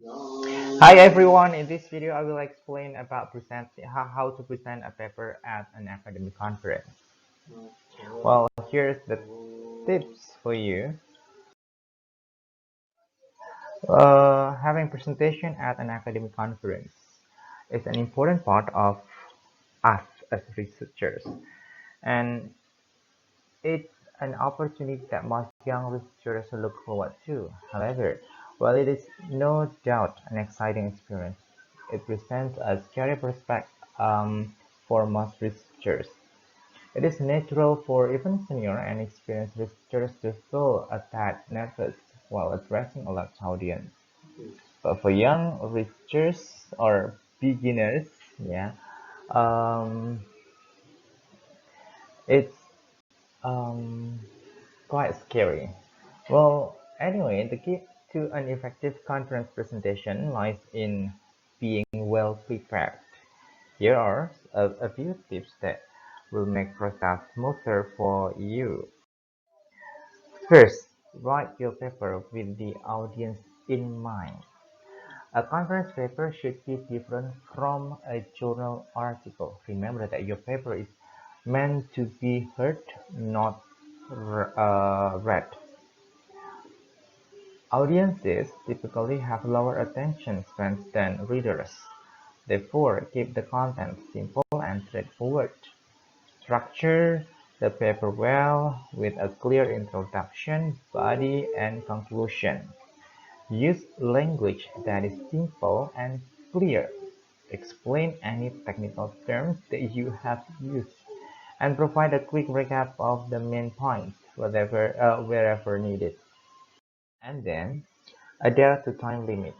Hi everyone, in this video I will explain about how to present a paper at an academic conference. Well, here's the tips for you. Having presentation at an academic conference is an important part of us as researchers, and it's an opportunity that most young researchers look forward to. However, while it is no doubt an exciting experience, it presents a scary prospect for most researchers. It is natural for even senior and experienced researchers to feel a tad nervous while addressing a large audience. But for young researchers or beginners, yeah, um, it's um, quite scary. Well, anyway, the key to an effective conference presentation lies in being well prepared. Here are a few tips that will make process smoother for you. First, write your paper with the audience in mind. A conference paper should be different from a journal article. Remember that your paper is meant to be heard, not read. Audiences typically have lower attention spans than readers. Therefore, keep the content simple and straightforward. Structure the paper well with a clear introduction, body, and conclusion. Use language that is simple and clear. Explain any technical terms that you have used and provide a quick recap of the main points wherever needed. And then adhere to time limit.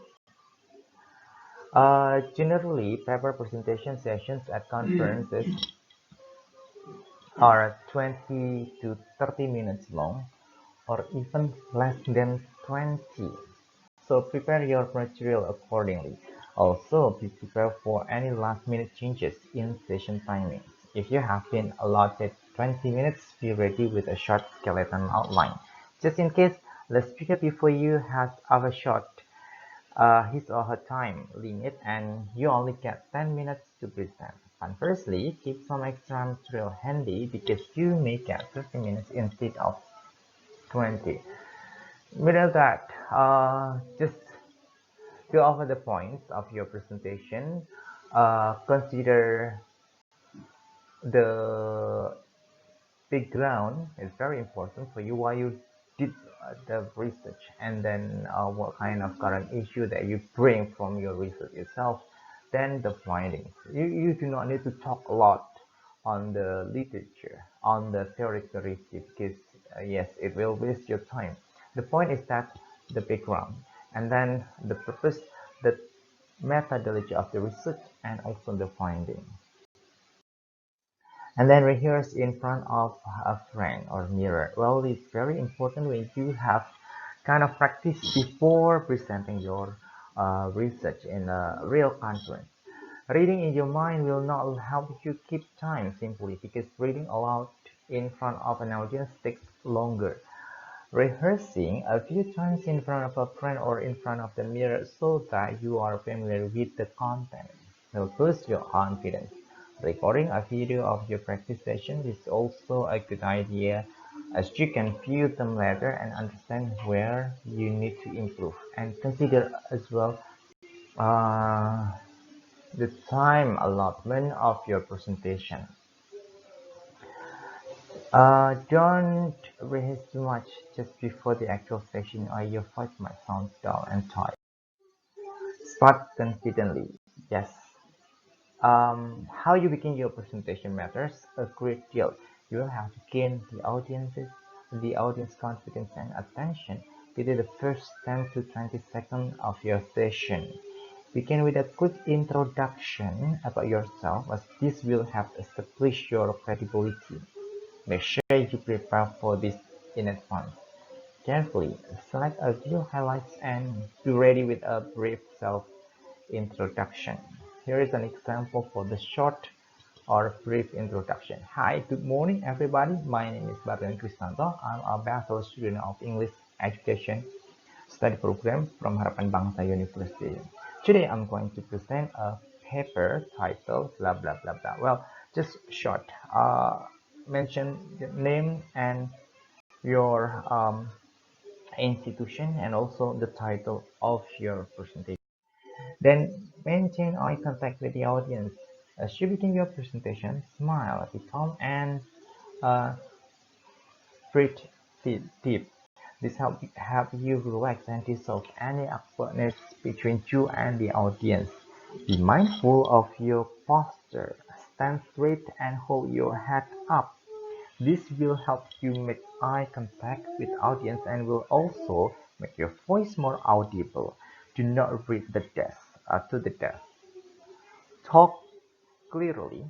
Generally, paper presentation sessions at conferences are 20 to 30 minutes long or even less than 20. So prepare your material accordingly. Also, be prepared for any last-minute changes in session timings. If you have been allotted 20 minutes, be ready with a short skeleton outline. Just in case the speaker before you has overshot his or her time limit and you only get 10 minutes to present. Conversely, keep some extra material handy because you may get 30 minutes instead of 20. Middle that, just go over the points of your presentation. Consider the background is very important for you while you did the research, and then what kind of current issue that you bring from your research itself. Then the findings. You do not need to talk a lot on the literature, on the theoretical review, because yes, it will waste your time. The point is that the background, and then the purpose, the methodology of the research, and also the finding. And then rehearse in front of a friend or mirror. Well, it's very important when you have kind of practice before presenting your research in a real conference. Reading in your mind will not help you keep time simply because reading aloud in front of an audience takes longer. Rehearsing a few times in front of a friend or in front of the mirror so that you are familiar with the content will boost your confidence. Recording a video of your practice session is also a good idea as you can view them later and understand where you need to improve. And consider as well uh, the time allotment of your presentation. Don't rehearse too much just before the actual session or your voice might sound dull and tired. Start confidently. Yes. How you begin your presentation matters a great deal. You will have to gain the audience confidence and attention within the first 10 to 20 seconds of your session. Begin with a quick introduction about yourself as this will help establish your credibility. Make sure you prepare for this in advance. Carefully select a few highlights and be ready with a brief self-introduction. Here is an example for the short or brief introduction. Hi, good morning everybody. My name is Barren Kristanto. I'm a bachelor student of English education study program from Harapan Bangsa University. Today I'm going to present a paper titled blah blah blah blah. Well, just short. Mention your name and your institution and also the title of your presentation. Then maintain eye contact with the audience. As you begin your presentation, smile, be calm, and uh, breathe deep. This help you relax and dissolve any awkwardness between you and the audience. Be mindful of your posture. Stand straight and hold your head up. This will help you make eye contact with audience and will also make your voice more audible. Do not read the desk to the desk. Talk clearly,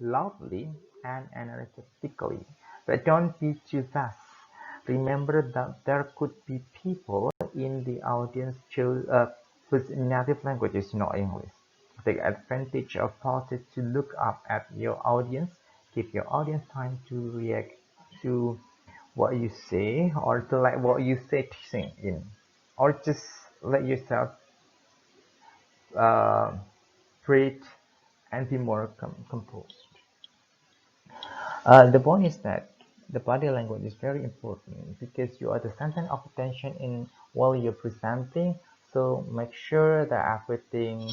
loudly, and energetically, but don't be too fast. Remember that there could be people in the audience whose native language is not English. Take advantage of pauses to look up at your audience. Give your audience time to react to what you say or to like what you say teaching in, or just let yourself uh, breathe and be more composed. The point is that the body language is very important because you are the center of attention in while you're presenting. So make sure that everything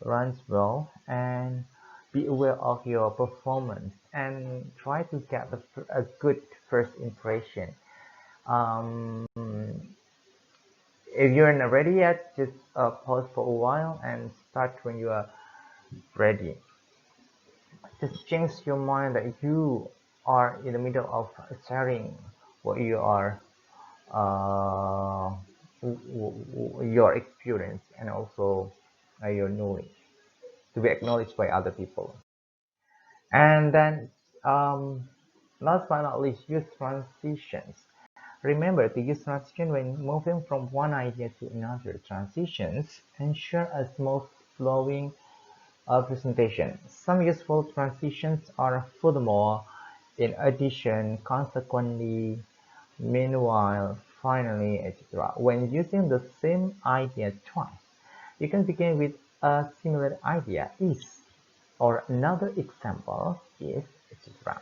runs well and be aware of your performance and try to get a good first impression. Um, if you're not ready yet, just pause for a while and start when you are ready. Just change your mind that you are in the middle of sharing what you are uh, your experience and also your knowledge to be acknowledged by other people. And then last but not least, use transitions. Remember to use transition when moving from one idea to another. Transitions ensure a smooth flowing presentation. Some useful transitions are furthermore, in addition, consequently, meanwhile, finally, etc. When using the same idea twice, you can begin with a similar idea is, or another example is, etc.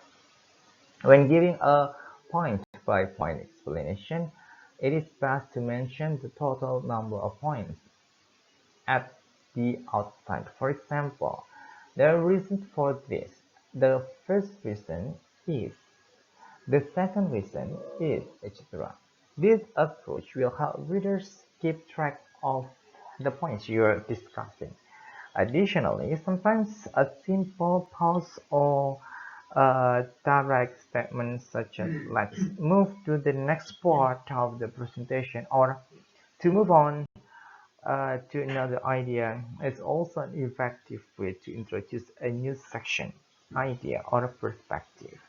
When giving a point-by-point explanation, it is best to mention the total number of points at the outset. For example, there are reasons for this. The first reason is, the second reason is, etc. This approach will help readers keep track of the points you are discussing. Additionally, sometimes a simple pause or a direct statement such as let's move to the next part of the presentation or to move on to another idea is also an effective way to introduce a new section, idea, or perspective.